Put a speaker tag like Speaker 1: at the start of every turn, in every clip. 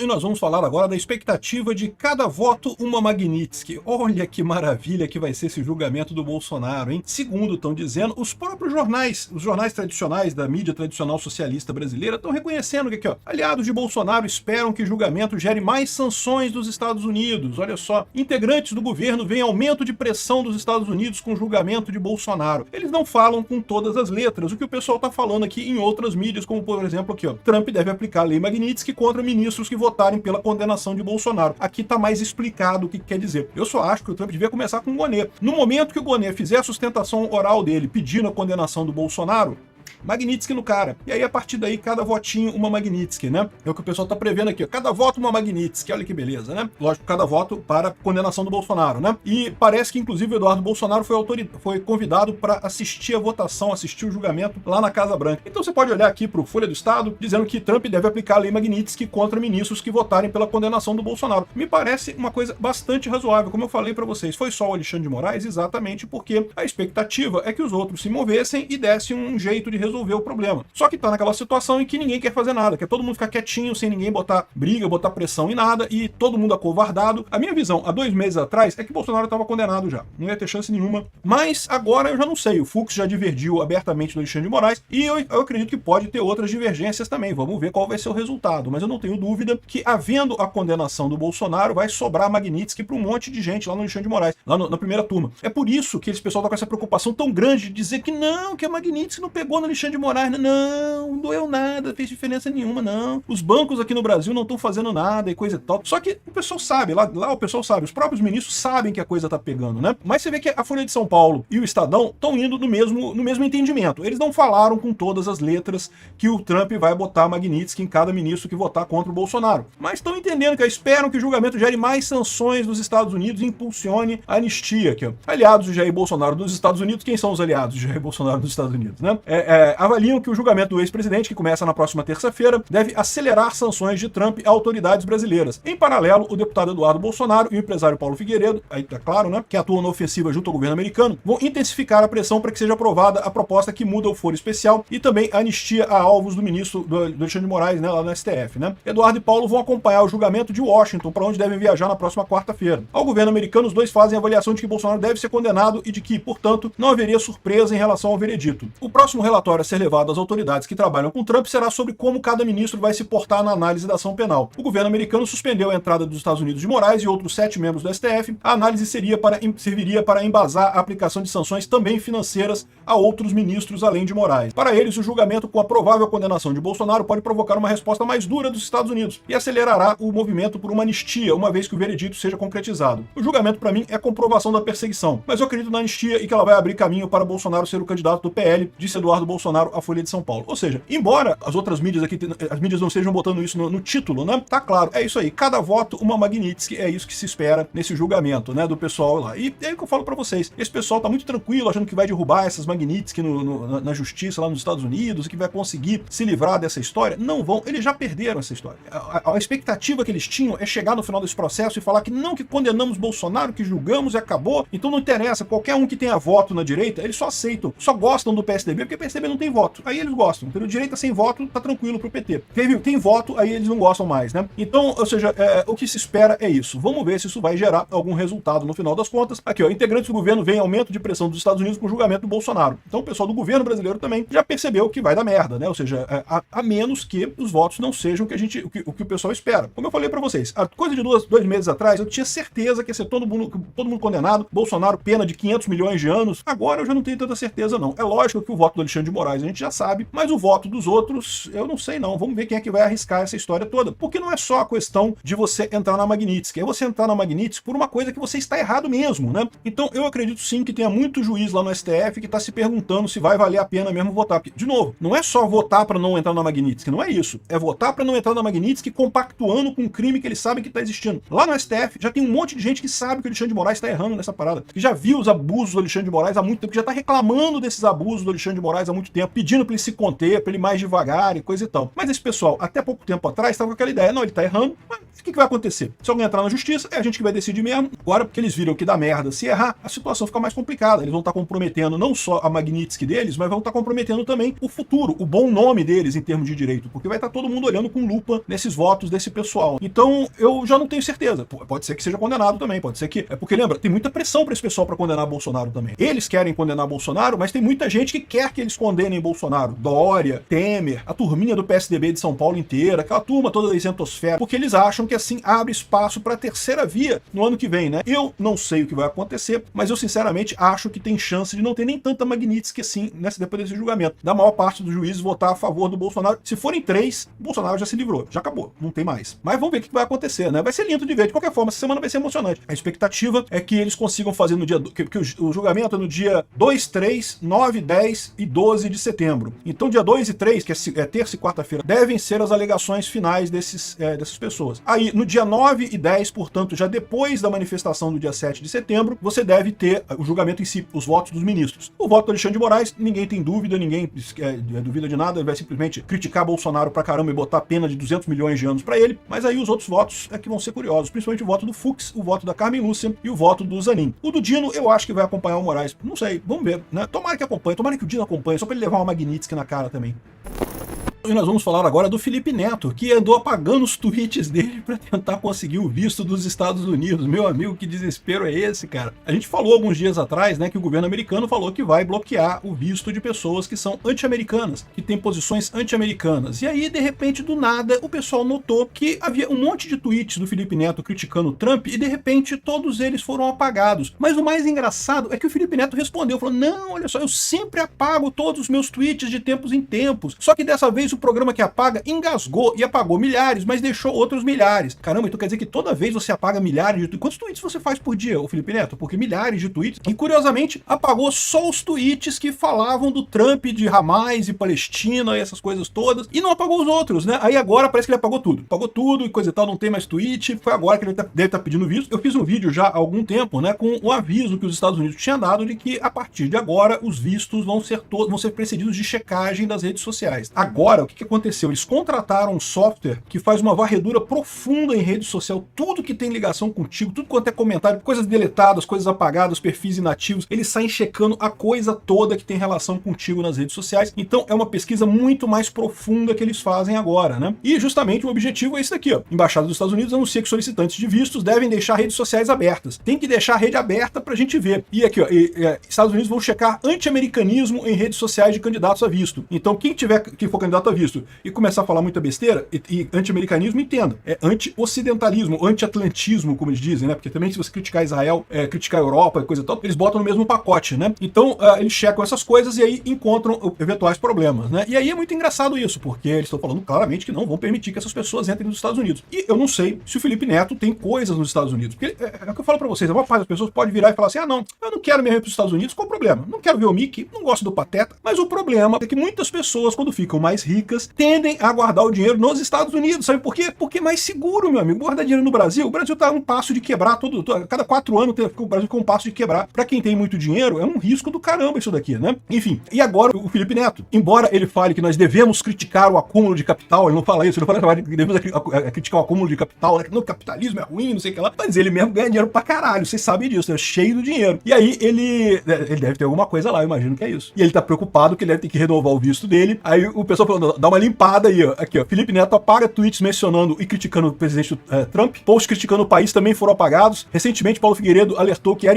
Speaker 1: E nós vamos falar agora da expectativa de cada voto uma Magnitsky. Olha que maravilha que vai ser esse julgamento do Bolsonaro, hein? Segundo estão dizendo, os próprios jornais, os jornais tradicionais da mídia tradicional socialista brasileira estão reconhecendo que aqui, ó, aliados de Bolsonaro esperam que o julgamento gere mais sanções dos Estados Unidos. Olha só, integrantes do governo veem aumento de pressão dos Estados Unidos com o julgamento de Bolsonaro. Eles não falam com todas as letras, o que o pessoal está falando aqui em outras mídias, como por exemplo aqui, ó, Trump deve aplicar a lei Magnitsky contra ministros que votarem pela condenação de Bolsonaro. Aqui está mais explicado o que quer dizer. Eu só acho que o Trump devia começar com o Gonê. No momento que o Gonê fizer a sustentação oral dele pedindo a condenação do Bolsonaro, Magnitsky no cara. E aí, a partir daí, cada votinho uma Magnitsky, né? É o que o pessoal tá prevendo aqui, ó. Cada voto uma Magnitsky. Olha que beleza, né? Lógico, cada voto para condenação do Bolsonaro, né? E parece que, inclusive, o Eduardo Bolsonaro foi convidado para assistir a votação, assistir o julgamento lá na Casa Branca. Então você pode olhar aqui para o Folha do Estado, dizendo que Trump deve aplicar a lei Magnitsky contra ministros que votarem pela condenação do Bolsonaro. Me parece uma coisa bastante razoável, como eu falei para vocês. Foi só o Alexandre de Moraes exatamente porque a expectativa é que os outros se movessem e dessem um jeito de resolver o problema. Só que tá naquela situação em que ninguém quer fazer nada, quer todo mundo ficar quietinho, sem ninguém botar briga, botar pressão em nada, e todo mundo acovardado. A minha visão, há 2 meses atrás, é que Bolsonaro estava condenado já. Não ia ter chance nenhuma. Mas agora eu já não sei. O Fux já divergiu abertamente do Alexandre de Moraes, e eu acredito que pode ter outras divergências também. Vamos ver qual vai ser o resultado. Mas eu não tenho dúvida que, havendo a condenação do Bolsonaro, vai sobrar Magnitsky para um monte de gente lá no Alexandre de Moraes, lá na primeira turma. É por isso que esse pessoal tá com essa preocupação tão grande de dizer que não, que a Magnitsky não pegou no Alexandre de Moraes. Não doeu nada, fez diferença nenhuma, não. Os bancos aqui no Brasil não estão fazendo nada e coisa e tal. Só que o pessoal sabe, lá o pessoal sabe, os próprios ministros sabem que a coisa tá pegando, né? Mas você vê que a Folha de São Paulo e o Estadão estão indo no mesmo entendimento. Eles não falaram com todas as letras que o Trump vai botar Magnitsky em cada ministro que votar contra o Bolsonaro. Mas estão entendendo que esperam que o julgamento gere mais sanções dos Estados Unidos e impulsione a anistia aqui, ó. Aliados de Jair Bolsonaro nos Estados Unidos, quem são os aliados de Jair Bolsonaro nos Estados Unidos, né? Avaliam que o julgamento do ex-presidente, que começa na próxima terça-feira, deve acelerar sanções de Trump a autoridades brasileiras. Em paralelo, o deputado Eduardo Bolsonaro e o empresário Paulo Figueiredo, aí tá claro, né, que atuam na ofensiva junto ao governo americano, vão intensificar a pressão para que seja aprovada a proposta que muda o foro especial e também a anistia a alvos do ministro do Alexandre de Moraes, né, lá no STF, né. Eduardo e Paulo vão acompanhar o julgamento de Washington, para onde devem viajar na próxima quarta-feira. Ao governo americano, os dois fazem a avaliação de que Bolsonaro deve ser condenado e de que, portanto, não haveria surpresa em relação ao veredito. O próximo relatório a ser levado às autoridades que trabalham com Trump será sobre como cada ministro vai se portar na análise da ação penal. O governo americano suspendeu a entrada dos Estados Unidos de Moraes e outros 7 membros do STF. A análise serviria para embasar a aplicação de sanções também financeiras a outros ministros além de Moraes. Para eles, o julgamento com a provável condenação de Bolsonaro pode provocar uma resposta mais dura dos Estados Unidos e acelerará o movimento por uma anistia, uma vez que o veredito seja concretizado. O julgamento, para mim, é comprovação da perseguição, mas eu acredito na anistia e que ela vai abrir caminho para Bolsonaro ser o candidato do PL, disse Eduardo Bolsonaro à Folha de São Paulo. Ou seja, embora as outras mídias aqui, as mídias não estejam botando isso no título, né? Tá claro, é isso aí. Cada voto, uma Magnitsky, é isso que se espera nesse julgamento, né? Do pessoal lá. E é o que eu falo pra vocês. Esse pessoal tá muito tranquilo, achando que vai derrubar essas Magnitsky na justiça lá nos Estados Unidos, e que vai conseguir se livrar dessa história. Não vão, eles já perderam essa história. A expectativa que eles tinham é chegar no final desse processo e falar que não, que condenamos Bolsonaro, que julgamos e acabou. Então não interessa, qualquer um que tenha voto na direita, eles só aceitam, só gostam do PSDB, porque o PSDB não tem voto. Aí eles gostam. Pelo direita sem voto, tá tranquilo pro PT. Tem voto, aí eles não gostam mais, né? Então, ou seja, o que se espera é isso. Vamos ver se isso vai gerar algum resultado no final das contas. Aqui, ó, integrantes do governo veem aumento de pressão dos Estados Unidos com o julgamento do Bolsonaro. Então o pessoal do governo brasileiro também já percebeu que vai dar merda, né? Ou seja, a menos que os votos não sejam o que o pessoal espera. Como eu falei pra vocês, a coisa de 2 meses atrás, eu tinha certeza que ia ser todo mundo condenado, Bolsonaro pena de 500 milhões de anos. Agora eu já não tenho tanta certeza, não. É lógico que o voto do Alexandre de Moraes a gente já sabe, mas o voto dos outros, eu não sei não. Vamos ver quem é que vai arriscar essa história toda. Porque não é só a questão de você entrar na Magnitsky, é você entrar na Magnitsky por uma coisa que você está errado mesmo, né? Então eu acredito sim que tenha muito juiz lá no STF que está se perguntando se vai valer a pena mesmo votar. Porque, de novo, não é só votar para não entrar na Magnitsky, não é isso. É votar para não entrar na Magnitsky compactuando com um crime que eles sabem que está existindo. Lá no STF já tem um monte de gente que sabe que o Alexandre de Moraes está errando nessa parada, que já viu os abusos do Alexandre de Moraes há muito tempo, que já está reclamando desses abusos do Alexandre de Moraes há muito tempo, pedindo para ele se conter, para ele ir mais devagar e coisa e tal. Mas esse pessoal, até pouco tempo atrás, estava com aquela ideia, não, ele está errando, mas O que vai acontecer? Se alguém entrar na justiça, é a gente que vai decidir mesmo. Agora, porque eles viram que dá merda se errar, a situação fica mais complicada. Eles vão estar comprometendo não só a Magnitsky deles, mas vão estar comprometendo também o futuro, o bom nome deles em termos de direito, porque vai estar todo mundo olhando com lupa nesses votos desse pessoal. Então, eu já não tenho certeza. Pode ser que seja condenado também, pode ser que... É porque, lembra, tem muita pressão para esse pessoal para condenar Bolsonaro também. Eles querem condenar Bolsonaro, mas tem muita gente que quer que eles condenem Bolsonaro. Dória, Temer, a turminha do PSDB de São Paulo inteira, aquela turma toda da isentosfera, porque eles acham que assim abre espaço para a terceira via no ano que vem, né? Eu não sei o que vai acontecer, mas eu sinceramente acho que tem chance de não ter nem tanta Magnitsky assim depois desse julgamento. Da maior parte dos juízes votar a favor do Bolsonaro. Se forem 3, Bolsonaro já se livrou, já acabou, não tem mais. Mas vamos ver o que vai acontecer, né? Vai ser lindo de ver, de qualquer forma, essa semana vai ser emocionante. A expectativa é que eles consigam fazer no dia... que o julgamento é no dia 2, 3, 9, 10 e 12 de setembro. Então dia 2 e 3, que é terça e quarta-feira, devem ser as alegações finais dessas pessoas. Aí, no dia 9 e 10, portanto, já depois da manifestação do dia 7 de setembro, você deve ter o julgamento em si, os votos dos ministros. O voto do Alexandre de Moraes, ninguém tem dúvida, ninguém duvida de nada, ele vai simplesmente criticar Bolsonaro pra caramba e botar pena de 200 milhões de anos pra ele, mas aí os outros votos é que vão ser curiosos, principalmente o voto do Fux, o voto da Carmen Lúcia e o voto do Zanin. O do Dino, eu acho que vai acompanhar o Moraes, não sei, vamos ver, né? Tomara que acompanhe, tomara que o Dino acompanhe, só pra ele levar uma Magnitsky na cara também. E nós vamos falar agora do Felipe Neto, que andou apagando os tweets dele para tentar conseguir o visto dos Estados Unidos. Meu amigo, que desespero é esse, cara? A gente falou alguns dias atrás, né, que o governo americano falou que vai bloquear o visto de pessoas que são anti-americanas, que têm posições anti-americanas. E aí, de repente, do nada, o pessoal notou que havia um monte de tweets do Felipe Neto criticando o Trump e, de repente, todos eles foram apagados. Mas o mais engraçado é que o Felipe Neto respondeu, falou, não, olha só, eu sempre apago todos os meus tweets de tempos em tempos. Só que dessa vez o programa que apaga engasgou e apagou milhares, mas deixou outros milhares. Caramba, então quer dizer que toda vez você apaga milhares de tweets. Quantos tweets você faz por dia, ô Felipe Neto? Porque milhares de tweets. E curiosamente, apagou só os tweets que falavam do Trump, de Hamas e Palestina e essas coisas todas, e não apagou os outros, né? Aí agora parece que ele apagou tudo. Apagou tudo e coisa e tal, não tem mais tweet. Foi agora que ele deve estar pedindo visto. Eu fiz um vídeo já há algum tempo, né, com o aviso que os Estados Unidos tinham dado de que a partir de agora os vistos vão ser precedidos de checagem das redes sociais. Agora, o que aconteceu? Eles contrataram um software que faz uma varredura profunda em rede social, tudo que tem ligação contigo, tudo quanto é comentário, coisas deletadas, coisas apagadas, perfis inativos, eles saem checando a coisa toda que tem relação contigo nas redes sociais. Então é uma pesquisa muito mais profunda que eles fazem agora, né? E justamente o objetivo é esse daqui, ó. Embaixada dos Estados Unidos anuncia que solicitantes de vistos devem deixar redes sociais abertas. Tem que deixar a rede aberta pra gente ver. E aqui, ó, Estados Unidos vão checar anti-americanismo em redes sociais de candidatos a visto. Então quem for candidato a visto e começar a falar muita besteira, e anti-americanismo, entenda, é anti-ocidentalismo, anti-atlantismo, como eles dizem, né? Porque também se você criticar Israel, criticar a Europa e coisa e tal, eles botam no mesmo pacote, né? Então, eles checam essas coisas e aí encontram eventuais problemas, né? E aí é muito engraçado isso, porque eles estão falando claramente que não vão permitir que essas pessoas entrem nos Estados Unidos. E eu não sei se o Felipe Neto tem coisas nos Estados Unidos, porque é o que eu falo pra vocês, a maior parte das pessoas pode virar e falar assim, ah, não, eu não quero mesmo ir pros Estados Unidos, qual o problema? Não quero ver o Mickey, não gosto do Pateta, mas o problema é que muitas pessoas, quando ficam mais ricas, tendem a guardar o dinheiro nos Estados Unidos, sabe por quê? Porque é mais seguro, meu amigo. Guardar dinheiro no Brasil, o Brasil tá a um passo de quebrar cada 4 anos o Brasil com um passo de quebrar. Pra quem tem muito dinheiro, é um risco do caramba isso daqui, né? Enfim, e agora o Felipe Neto, embora ele fale que nós devemos criticar o acúmulo de capital, ele não fala isso, ele fala que devemos criticar o acúmulo de capital, né? Que no capitalismo é ruim, não sei o que lá, mas ele mesmo ganha dinheiro pra caralho, vocês sabem disso, é cheio do dinheiro. E aí ele deve ter alguma coisa lá, eu imagino que é isso. E ele tá preocupado que ele deve ter que renovar o visto dele. Aí o pessoal falou, dá uma limpada aí, ó. Aqui, ó, Felipe Neto apaga tweets mencionando e criticando o presidente Trump. Posts criticando o país também foram apagados. Recentemente, Paulo Figueiredo alertou que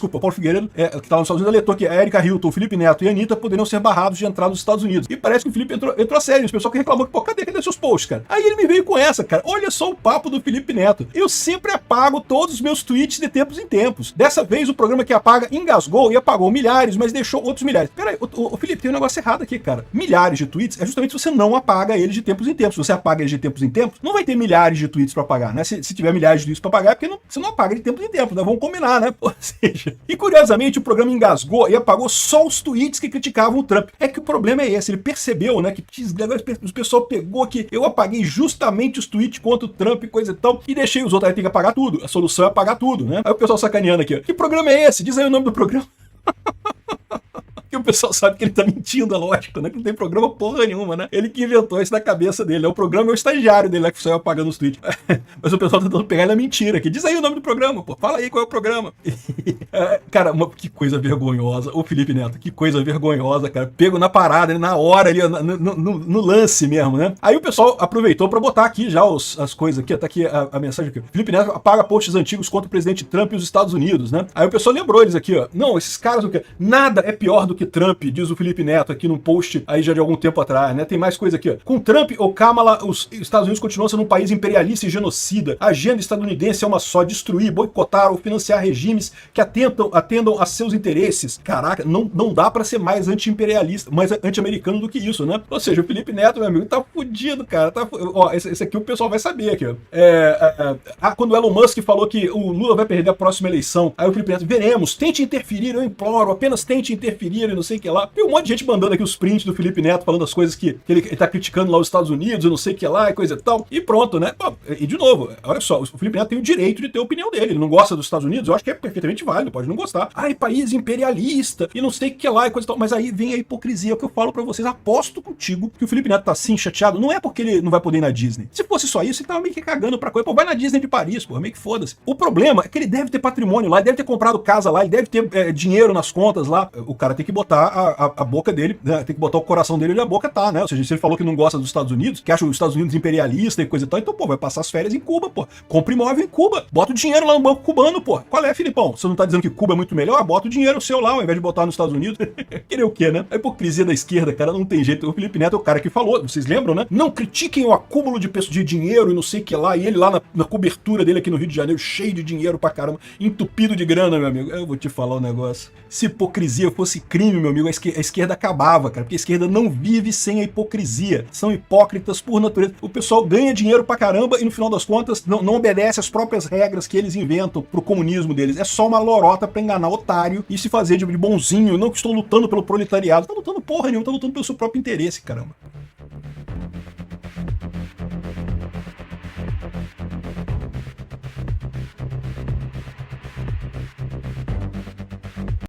Speaker 1: Paulo Figueiredo, que estava nos Estados Unidos, alertou que Erika Hilton, Felipe Neto e Anitta poderiam ser barrados de entrar nos Estados Unidos. E parece que o Felipe entrou a sério. Os pessoal que reclamou que, pô, cadê seus posts, cara? Aí ele me veio com essa, cara. Olha só o papo do Felipe Neto. Eu sempre apago todos os meus tweets de tempos em tempos. Dessa vez, o programa que apaga engasgou e apagou milhares, mas deixou outros milhares. Peraí, o Felipe, tem um negócio errado aqui, cara. Milhares de tweets é justamente se você não apaga eles de tempos em tempos. Se você apaga eles de tempos em tempos, não vai ter milhares de tweets pra apagar, né? Se tiver milhares de tweets pra apagar, é porque você não apaga de tempos em tempos, né? Vamos combinar, né? Ou seja, e curiosamente o programa engasgou e apagou só os tweets que criticavam o Trump. É que o problema é esse, ele percebeu, né? Que o pessoal pegou que eu apaguei justamente os tweets contra o Trump e coisa e tal, e deixei os outros, aí tem que apagar tudo. A solução é apagar tudo, né? Aí o pessoal sacaneando aqui, ó. Que programa é esse? Diz aí o nome do programa. Porque o pessoal sabe que ele tá mentindo, é lógico, né? Que não tem programa porra nenhuma, né? Ele que inventou isso na cabeça dele. O programa é o estagiário dele lá que saiu apagando os tweets. Mas o pessoal tá tentando pegar ele na mentira aqui. Diz aí o nome do programa, pô. Fala aí qual é o programa. Cara, que coisa vergonhosa. O Felipe Neto, que coisa vergonhosa, cara. Pego na parada, na hora ali, no lance mesmo, né? Aí o pessoal aproveitou pra botar aqui já as coisas aqui. Tá aqui a mensagem aqui. Felipe Neto apaga posts antigos contra o presidente Trump e os Estados Unidos, né? Aí o pessoal lembrou eles aqui, ó. Não, esses caras, o quê? Nada é pior do que Trump, diz o Felipe Neto aqui num post aí já de algum tempo atrás, né? Tem mais coisa aqui, ó. Com Trump ou Kamala, os Estados Unidos continuam sendo um país imperialista e genocida. A agenda estadunidense é uma só: destruir, boicotar ou financiar regimes que atendam a seus interesses. Caraca, não dá pra ser mais anti-imperialista, mais anti-americano do que isso, né? Ou seja, o Felipe Neto, meu amigo, tá fudido, cara. Ó, esse aqui o pessoal vai saber aqui, ó. Quando o Elon Musk falou que o Lula vai perder a próxima eleição, aí o Felipe Neto, veremos, tente interferir, eu imploro, apenas tente interferir e não sei o que lá. Tem um monte de gente mandando aqui os prints do Felipe Neto falando as coisas que ele tá criticando lá os Estados Unidos, eu não sei o que lá e coisa e tal. E pronto, né? E de novo, olha só, o Felipe Neto tem o direito de ter a opinião dele. Ele não gosta dos Estados Unidos, eu acho que é perfeitamente válido, pode não gostar. Ai, país imperialista e não sei o que lá e coisa e tal. Mas aí vem a hipocrisia, que eu falo pra vocês, aposto contigo que o Felipe Neto tá assim chateado, não é porque ele não vai poder ir na Disney. Se fosse só isso, ele tava meio que cagando pra coisa. Pô, vai na Disney de Paris, pô, meio que foda-se. O problema é que ele deve ter patrimônio lá, ele deve ter comprado casa lá, ele deve ter dinheiro nas contas lá. O cara tem que botar a boca dele, né? Tem que botar o coração dele onde a boca tá, né? Ou seja, se ele falou que não gosta dos Estados Unidos, que acha os Estados Unidos imperialista e coisa e tal, então, pô, vai passar as férias em Cuba, pô. Compra imóvel em Cuba. Bota o dinheiro lá no banco cubano, pô. Qual é, Filipão? Você não tá dizendo que Cuba é muito melhor? Bota o dinheiro seu lá, ao invés de botar nos Estados Unidos. Querer o quê, né? A hipocrisia da esquerda, cara, não tem jeito. O Felipe Neto é o cara que falou, vocês lembram, né? Não critiquem o acúmulo de dinheiro e não sei o que lá. E ele lá na cobertura dele aqui no Rio de Janeiro, cheio de dinheiro pra caramba, entupido de grana, meu amigo. Eu vou te falar um negócio. Se hipocrisia fosse crime, meu amigo, a esquerda acabava, cara. Porque a esquerda não vive sem a hipocrisia. São hipócritas por natureza. O pessoal ganha dinheiro pra caramba e no final das contas não obedece às próprias regras que eles inventam pro comunismo deles. É só uma lorota pra enganar otário e se fazer de bonzinho. Não que estou lutando pelo proletariado. Tá lutando porra nenhuma, tá lutando pelo seu próprio interesse, caramba.